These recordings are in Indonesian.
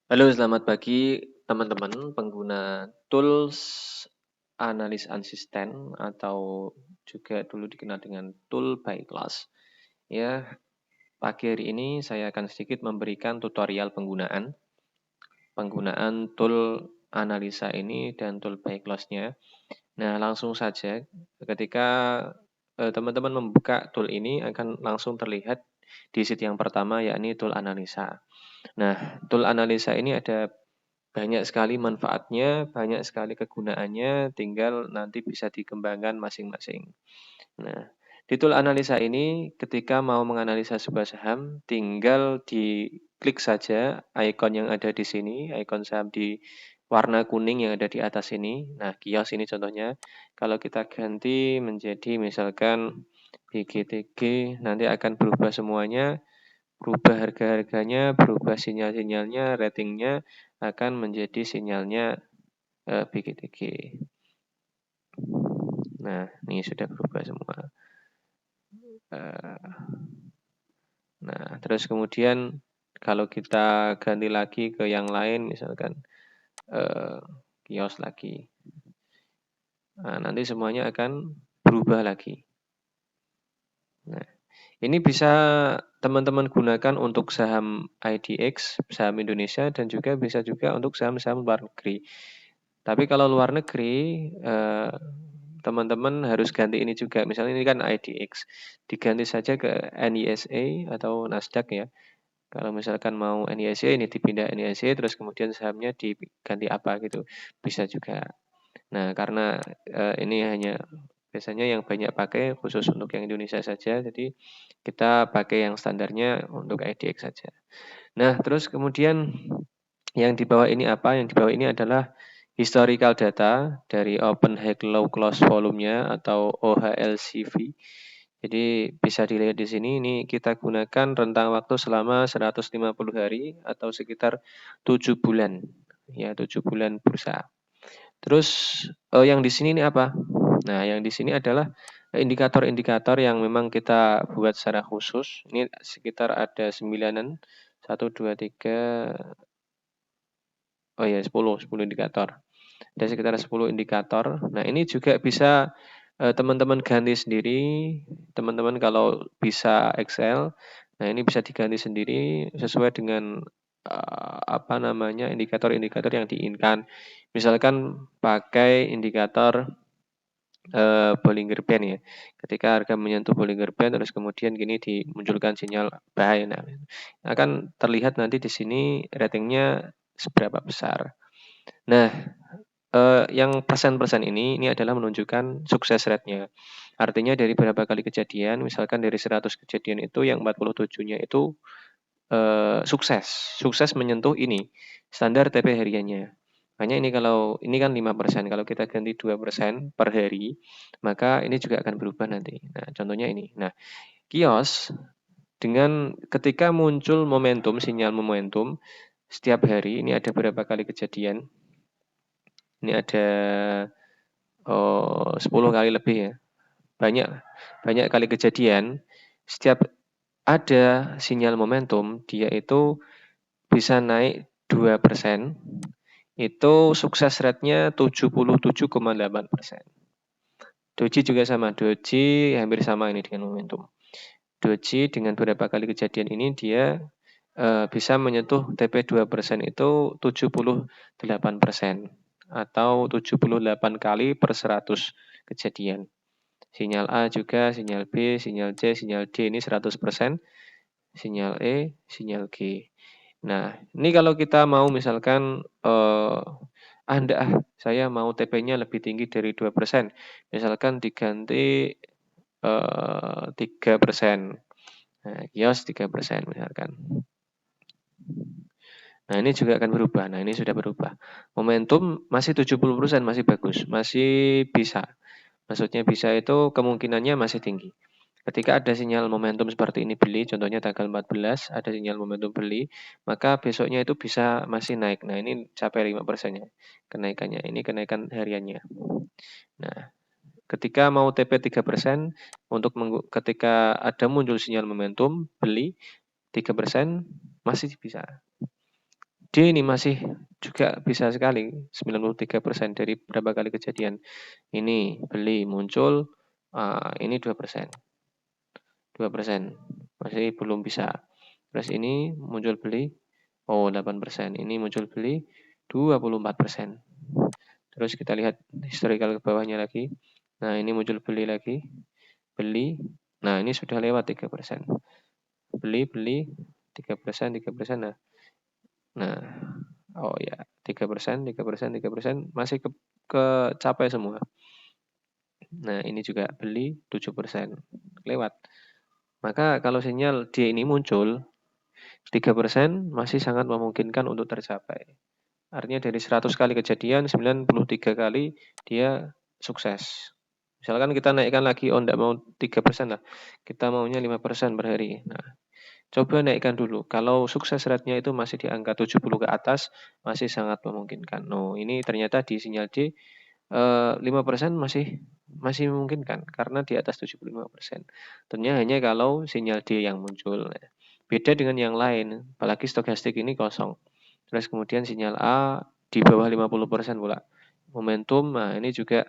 Halo, selamat pagi teman-teman pengguna tools analis asisten atau juga dulu dikenal dengan tool by class. Ya, pagi hari ini saya akan sedikit memberikan tutorial penggunaan tool analisa ini dan tool by class-nya. Nah, langsung saja ketika teman-teman membuka tool ini akan langsung terlihat di sheet yang pertama yakni tool analisa. Nah, tool analisa ini ada banyak sekali manfaatnya, banyak sekali kegunaannya, tinggal nanti bisa dikembangkan masing-masing. Nah, di tool analisa ini ketika mau menganalisa sebuah saham, tinggal diklik saja ikon yang ada di sini, ikon saham di warna kuning yang ada di atas ini. Nah, kios ini contohnya. Kalau kita ganti menjadi misalkan BGTG, nanti akan berubah semuanya, berubah harga-harganya, berubah sinyal-sinyalnya, ratingnya akan menjadi sinyalnya BGTG. Nah, ini sudah berubah semua. Nah, terus kemudian kalau kita ganti lagi ke yang lain, misalkan kios lagi. Nah, nanti semuanya akan berubah lagi. Nah, ini bisa teman-teman gunakan untuk saham IDX, saham Indonesia, dan juga bisa juga untuk saham-saham luar negeri. Tapi kalau luar negeri, teman-teman harus ganti ini juga. Misalnya ini kan IDX, diganti saja ke NISA atau Nasdaq ya. Kalau misalkan mau NISA, ini dipindah NISA, terus kemudian sahamnya diganti apa gitu, bisa juga. Nah, karena ini hanya biasanya yang banyak pakai khusus untuk yang Indonesia saja, jadi kita pakai yang standarnya untuk IDX saja. Nah, terus kemudian yang di bawah ini apa? Yang di bawah ini adalah historical data dari open, high, low, close volume-nya atau OHLCV. Jadi bisa dilihat di sini, ini kita gunakan rentang waktu selama 150 hari atau sekitar 7 bulan. Ya, 7 bulan bursa. Terus yang di sini ini apa? Nah, yang di sini adalah indikator-indikator yang memang kita buat secara khusus. Ini sekitar ada 9-an. 1, 2, 3, oh ya 10 indikator. Ada sekitar 10 indikator. Nah, ini juga bisa teman-teman ganti sendiri. Teman-teman kalau bisa Excel, nah ini bisa diganti sendiri sesuai dengan apa namanya indikator-indikator yang diinginkan. Misalkan pakai indikator Bollinger Band ya. Ketika harga menyentuh Bollinger Band terus kemudian gini dimunculkan sinyal bahaya. Nah, akan terlihat nanti di sini ratingnya seberapa besar. Nah, yang persen-persen ini adalah menunjukkan sukses rate-nya. Artinya dari berapa kali kejadian, misalkan dari 100 kejadian itu yang 47-nya itu sukses menyentuh ini, standar TP hariannya. Hanya ini kalau ini kan 5%, kalau kita ganti 2% per hari, maka ini juga akan berubah nanti. Nah, contohnya ini. Nah, kios dengan ketika muncul momentum, sinyal momentum setiap hari, ini ada berapa kali kejadian? Ini ada 10 kali lebih ya. Banyak kali kejadian, setiap ada sinyal momentum, dia itu bisa naik 2%, itu sukses rate-nya 77,8%. Doji juga sama, Doji hampir sama ini dengan momentum. Doji dengan beberapa kali kejadian ini dia bisa menyentuh TP 2% itu 78% atau 78 kali per 100 kejadian. Sinyal A juga, sinyal B, sinyal C, sinyal D ini 100%, sinyal E, sinyal G. Nah, ini kalau kita mau misalkan saya mau TP-nya lebih tinggi dari 2%, misalkan diganti 3%. Nah, kios 3% misalkan. Nah, ini juga akan berubah. Nah, ini sudah berubah. Momentum masih 70%, masih bagus, masih bisa. Maksudnya bisa itu kemungkinannya masih tinggi. Ketika ada sinyal momentum seperti ini beli, contohnya tanggal 14 ada sinyal momentum beli, maka besoknya itu bisa masih naik. Nah, ini capai 5%-nya kenaikannya. Ini kenaikan hariannya. Nah, ketika mau TP 3%, ketika ada muncul sinyal momentum beli 3% masih bisa. D ini masih juga bisa sekali 93% dari berapa kali kejadian. Ini beli muncul, ini 2%. 2%, masih belum bisa. Terus ini muncul beli, 8%. Ini muncul beli 24%. Terus kita lihat historical ke bawahnya lagi. Nah, ini muncul beli lagi. Beli. Nah, ini sudah lewat 3%. Beli 3%, 3%. Nah, oh ya, 3%, 3%, 3%, masih kecapai semua. Nah, ini juga beli 7%, lewat. Maka kalau sinyal D ini muncul, 3% masih sangat memungkinkan untuk tercapai. Artinya dari 100 kali kejadian, 93 kali dia sukses. Misalkan kita naikkan lagi, enggak mau 3% lah, kita maunya 5% per hari. Nah, coba naikkan dulu. Kalau sukses rate-nya itu masih di angka 70 ke atas, masih sangat memungkinkan. Ini ternyata di sinyal D 5% masih memungkinkan karena di atas 75%. Tentunya hanya kalau sinyal D yang muncul. Beda dengan yang lain, apalagi stokastik ini kosong. Terus kemudian sinyal A di bawah 50% pula. Momentum, ini juga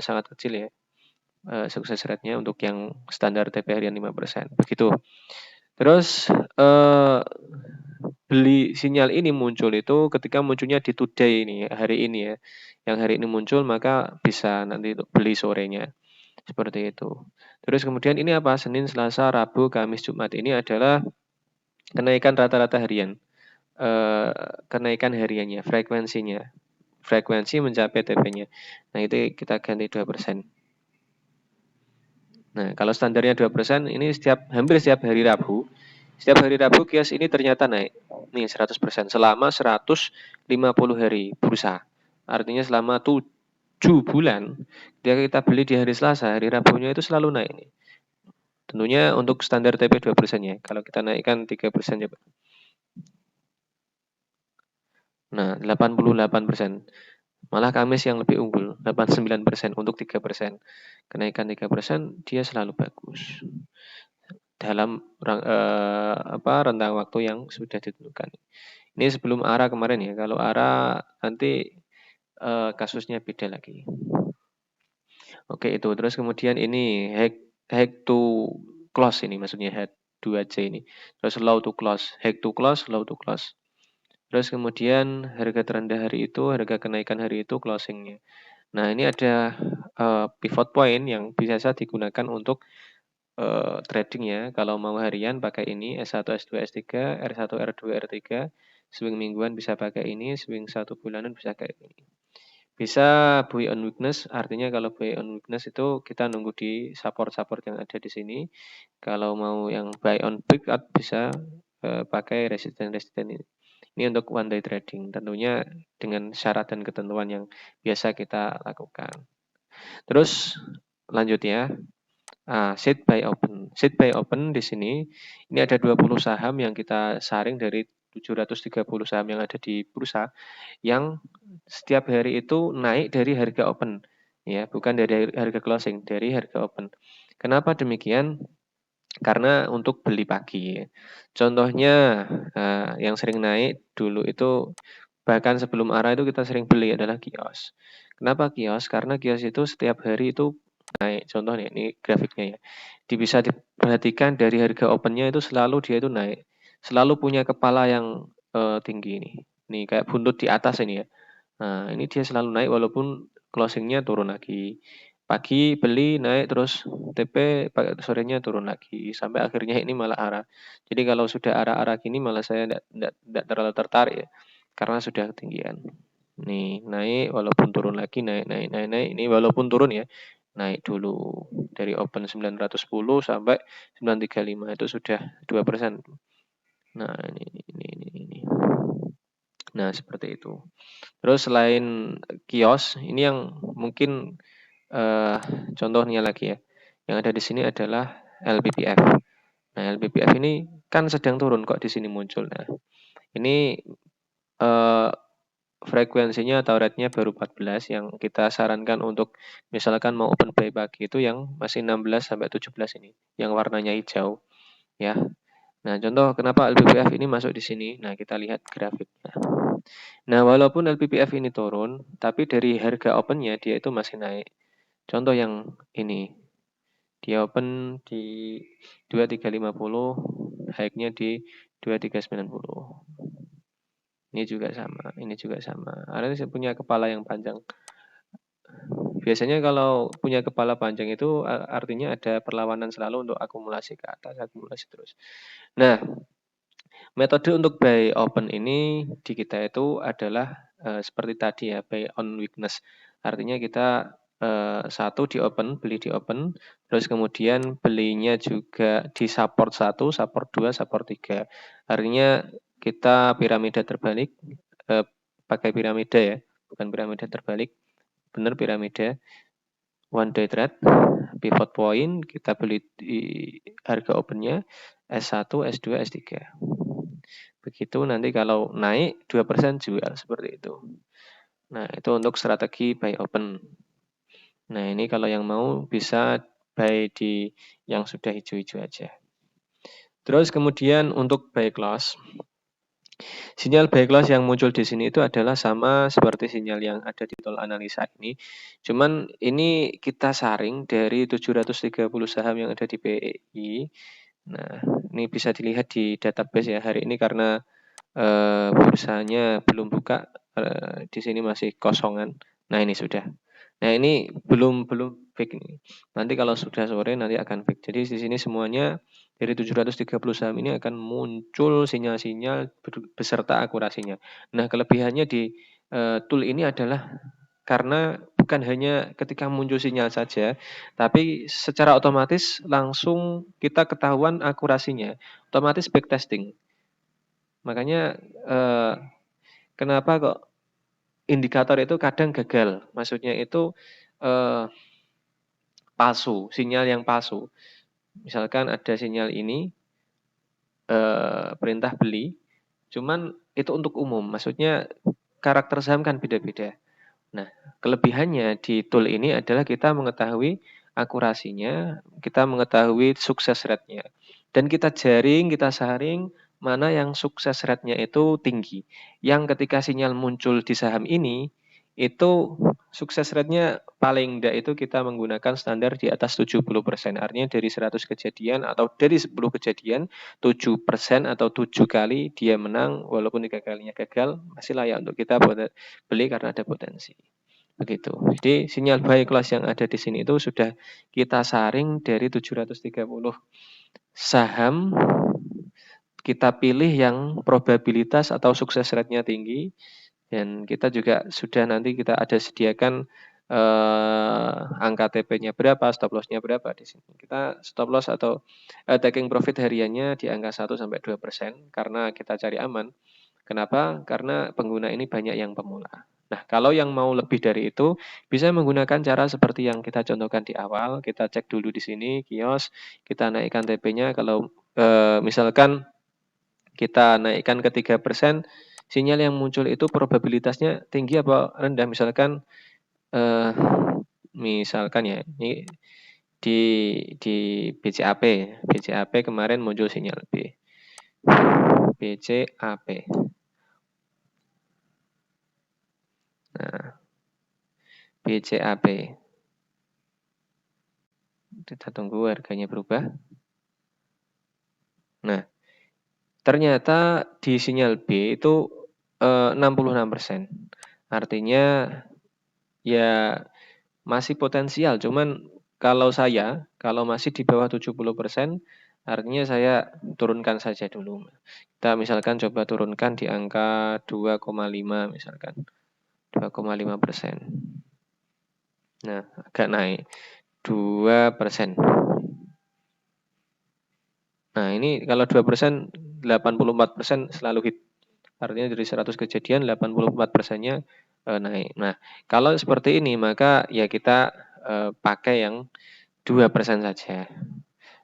sangat kecil ya. Sukses rate-nya untuk yang standar TP harian 5%. Begitu. Terus beli sinyal ini muncul itu ketika munculnya di today ini, hari ini ya. Yang hari ini muncul maka bisa nanti beli sorenya. Seperti itu. Terus kemudian ini apa? Senin, Selasa, Rabu, Kamis, Jumat. Ini adalah kenaikan rata-rata harian. Kenaikan hariannya, frekuensinya. Frekuensi mencapai TP-nya. Nah, itu kita ganti 2%. Nah, kalau standarnya 2%, ini hampir setiap hari Rabu. Setiap hari Rabu kios ini ternyata naik. Nih 100% selama 150 hari bursa. Artinya selama 7 bulan, ketika kita beli di hari Selasa, hari Rabunya itu selalu naik nih. Tentunya untuk standar TP 2% ya. Kalau kita naikkan 3% coba. Nah, 88%. Malah Kamis yang lebih unggul, 89% untuk 3%. Kenaikan 3% dia selalu bagus. Dalam rentang waktu yang sudah ditentukan. Ini sebelum ARA kemarin ya. Kalau ARA nanti kasusnya beda lagi. Oke, itu. Terus kemudian ini hack to close ini maksudnya hack 2C ini. Terus low to close, hack to close, low to close. Terus kemudian harga terendah hari itu, harga kenaikan hari itu closingnya. Nah, ini ada pivot point yang bisa digunakan untuk trading ya. Kalau mau harian pakai ini S1, S2, S3, R1, R2, R3. Swing mingguan bisa pakai ini, swing 1 bulanan bisa kayak ini. Bisa buy on weakness, artinya kalau buy on weakness itu kita nunggu di support-support yang ada di sini. Kalau mau yang buy on breakout bisa pakai resisten-resisten ini. Ini untuk one day trading, tentunya dengan syarat dan ketentuan yang biasa kita lakukan. Terus lanjut ya. Sit buy open. Sit buy open di sini, ini ada 20 saham yang kita saring dari 730 saham yang ada di bursa, yang setiap hari itu naik dari harga open, ya, bukan dari harga closing, dari harga open. Kenapa demikian? Karena untuk beli pagi. Contohnya, yang sering naik dulu itu, bahkan sebelum ARA itu kita sering beli adalah kios. Kenapa kios? Karena kios itu setiap hari itu naik. Contohnya ini grafiknya ya. Bisa diperhatikan dari harga opennya itu selalu dia itu naik. Selalu punya kepala yang tinggi ini. Nih kayak buntut di atas ini ya. Nah, ini dia selalu naik walaupun closingnya turun lagi. Pagi beli naik terus TP sorenya turun lagi sampai akhirnya ini malah arah. Jadi kalau sudah arah-arah gini malah saya enggak terlalu tertarik ya. Karena sudah ketinggian. Nih, naik walaupun turun lagi naik. Ini walaupun turun ya. Naik dulu dari open 910 sampai 935 itu sudah 2%. Nah, ini. Nah, seperti itu. Terus selain kios, ini yang mungkin contohnya lagi ya. Yang ada di sini adalah LPPF. Nah, LPPF ini kan sedang turun kok di sini muncul. Nah, ini frekuensinya atau rate-nya baru 14 yang kita sarankan untuk misalkan mau open buy pagi itu yang masih 16 sampai 17 ini, yang warnanya hijau ya. Nah, contoh kenapa LPPF ini masuk di sini. Nah, kita lihat grafiknya. Nah, walaupun LPPF ini turun, tapi dari harga opennya dia itu masih naik. Contoh yang ini, dia open di 2350, high-nya di 2390. Ini juga sama, ini juga sama. Karena saya punya kepala yang panjang. Biasanya kalau punya kepala panjang itu artinya ada perlawanan selalu untuk akumulasi ke atas, akumulasi terus. Nah, metode untuk buy open ini di kita itu adalah seperti tadi ya, buy on weakness. Artinya kita satu di open, beli di open, terus kemudian belinya juga di support 1, support 2, support 3. Artinya kita piramida terbalik, pakai piramida ya, bukan piramida terbalik, benar piramida. One day trade, pivot point, kita beli di harga opennya S1, S2, S3. Begitu nanti kalau naik 2% jual, seperti itu. Nah, itu untuk strategi buy open. Nah, ini kalau yang mau bisa buy di yang sudah hijau-hijau aja. Terus kemudian untuk buy close. Sinyal buy close yang muncul di sini itu adalah sama seperti sinyal yang ada di tool analisa ini. Cuman ini kita saring dari 730 saham yang ada di BEI. Nah, ini bisa dilihat di database ya hari ini karena bursanya belum buka, di sini masih kosongan. Nah, ini sudah. Nah, ini belum fix ini. Nanti kalau sudah sore nanti akan fix. Jadi di sini semuanya dari 730 saham ini akan muncul sinyal-sinyal beserta akurasinya. Nah, kelebihannya di tool ini adalah karena bukan hanya ketika muncul sinyal saja, tapi secara otomatis langsung kita ketahuan akurasinya. Otomatis backtesting. Makanya kenapa kok indikator itu kadang gagal? Maksudnya itu palsu, sinyal yang palsu. Misalkan ada sinyal ini perintah beli, cuman itu untuk umum. Maksudnya karakter saham kan beda-beda. Nah, kelebihannya di tool ini adalah kita mengetahui akurasinya, kita mengetahui sukses rate-nya. Dan kita jaring, kita saring mana yang sukses rate-nya itu tinggi. Yang ketika sinyal muncul di saham ini, itu sukses rate-nya paling enggak itu kita menggunakan standar di atas 70%. Artinya dari 100 kejadian atau dari 10 kejadian, 7% atau 7 kali dia menang, walaupun 3 kalinya gagal, masih layak untuk kita beli karena ada potensi. Begitu. Jadi sinyal buy close yang ada di sini itu sudah kita saring dari 730 saham, kita pilih yang probabilitas atau sukses rate-nya tinggi, dan kita juga sudah nanti kita ada sediakan angka TP-nya berapa, stop loss-nya berapa di sini. Kita stop loss atau taking profit hariannya di angka 1-2% karena kita cari aman. Kenapa? Karena pengguna ini banyak yang pemula. Nah, kalau yang mau lebih dari itu, bisa menggunakan cara seperti yang kita contohkan di awal. Kita cek dulu di sini, kios, kita naikkan TP-nya. Kalau misalkan kita naikkan ke 3%, sinyal yang muncul itu probabilitasnya tinggi apa rendah? Misalkan ya, ini di BCAP. BCAP kemarin muncul sinyal B. BCAP. Nah, BCAP. Kita tunggu harganya berubah. Nah, ternyata di sinyal B itu 66%. Artinya ya masih potensial, cuman kalau masih di bawah 70%, artinya saya turunkan saja dulu. Kita misalkan coba turunkan di angka 2,5 misalkan. 2,5%. Nah, agak naik. 2%. Nah, ini kalau 2%, 84% selalu hit. Artinya dari 100 kejadian, 84%-nya naik. Nah, kalau seperti ini, maka ya kita pakai yang 2% saja.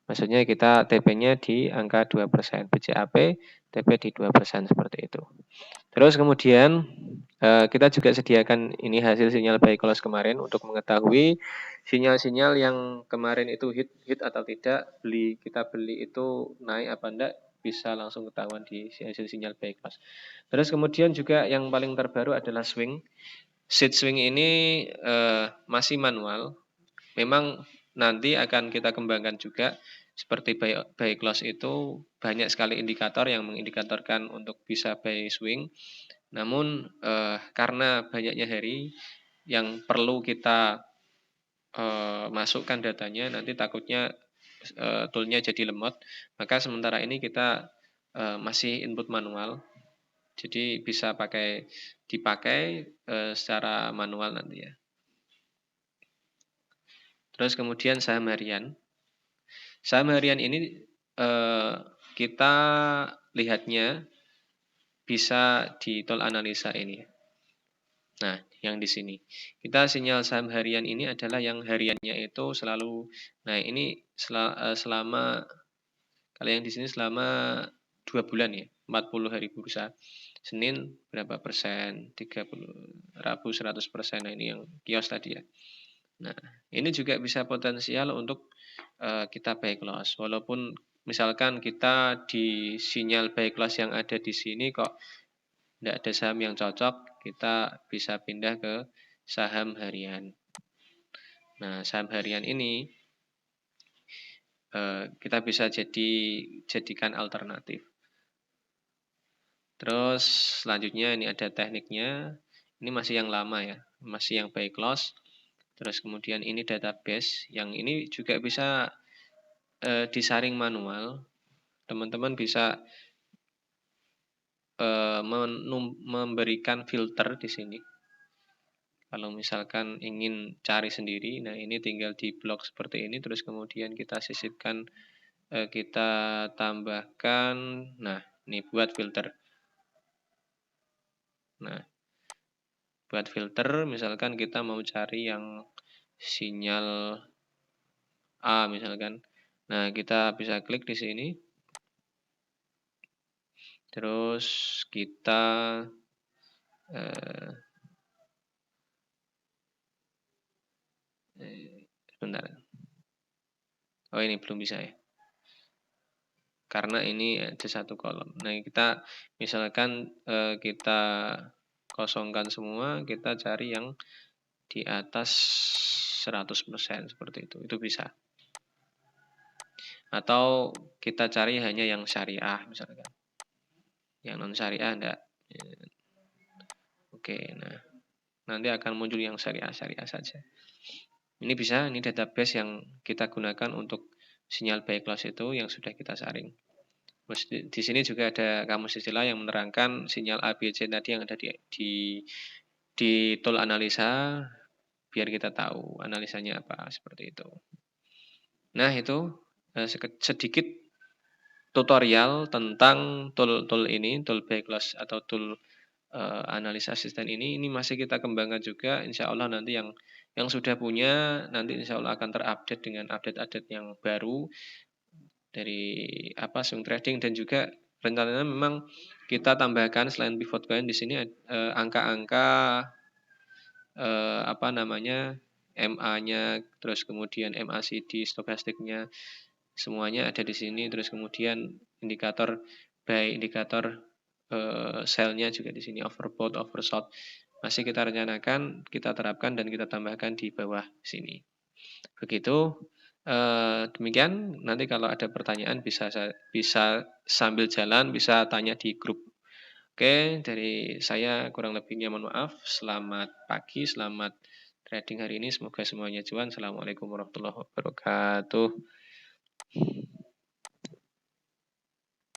Maksudnya kita TP-nya di angka 2%. BCAP, TP di 2% seperti itu. Terus kemudian kita juga sediakan ini hasil sinyal buy close kemarin untuk mengetahui sinyal-sinyal yang kemarin itu hit atau tidak, kita beli itu naik apa enggak. bisa langsung ketahuan di hasil sinyal buy close. Terus kemudian juga yang paling terbaru adalah swing. Seed swing ini masih manual. Memang nanti akan kita kembangkan juga seperti buy close itu banyak sekali indikator yang mengindikatorkan untuk bisa buy swing. Namun karena banyaknya hari yang perlu kita masukkan datanya, nanti takutnya toolnya jadi lemot. Maka sementara ini kita masih input manual. Jadi bisa dipakai secara manual nanti ya. Terus kemudian saham harian. Saham harian ini kita lihatnya bisa di tool analisa ini. Nah, yang di sini. Kita sinyal saham harian ini adalah yang hariannya itu selalu, nah ini selama, kalau yang di sini selama 2 bulan ya, 40 hari bursa. Senin berapa persen, 30, Rabu 100%, nah ini yang kios tadi ya. Nah, ini juga bisa potensial untuk kita buy close. Walaupun misalkan kita di sinyal buy close yang ada di sini kok tidak ada saham yang cocok, kita bisa pindah ke saham harian. Nah, saham harian ini kita bisa jadikan alternatif. Terus selanjutnya ini ada tekniknya. Ini masih yang lama ya, masih yang buy close. Terus kemudian ini database, yang ini juga bisa disaring manual. Teman-teman bisa memberikan filter di sini. Kalau misalkan ingin cari sendiri, nah ini tinggal di blok seperti ini, terus kemudian kita sisipkan, kita tambahkan, nah ini buat filter. Nah, buat filter, misalkan kita mau cari yang sinyal A misalkan. Nah, kita bisa klik di sini. Terus kita sebentar. Oh, ini belum bisa ya. Karena ini ada satu kolom. Nah, kita misalkan kita kosongkan semua, kita cari yang di atas 100% seperti itu. Itu bisa. Atau kita cari hanya yang syariah misalkan. Yang non syariah enggak. Oke, nah nanti akan muncul yang syariah saja. Ini bisa, ini database yang kita gunakan untuk sinyal buy close itu yang sudah kita saring. Terus di sini juga ada kamus istilah yang menerangkan sinyal ABC tadi yang ada di tool analisa, biar kita tahu analisanya apa, seperti itu. Nah, itu sedikit tutorial tentang tool ini, tool buy close atau tool analisa asisten ini masih kita kembangkan juga. Insya Allah nanti yang sudah punya nanti insya Allah akan terupdate dengan update-update yang baru dari swing trading, dan juga rencananya memang kita tambahkan selain pivot coin di sini angka-angka MA-nya, terus kemudian MACD, stokastiknya, semuanya ada di sini. Terus kemudian indikator buy, indikator sell-nya juga di sini, overbought, oversold. Masih kita rencanakan, kita terapkan dan kita tambahkan di bawah sini. Begitu. Demikian. Nanti kalau ada pertanyaan bisa sambil jalan, bisa tanya di grup. Oke, dari saya kurang lebihnya mohon maaf. Selamat pagi, selamat trading hari ini. Semoga semuanya cuan. Assalamualaikum warahmatullahi wabarakatuh.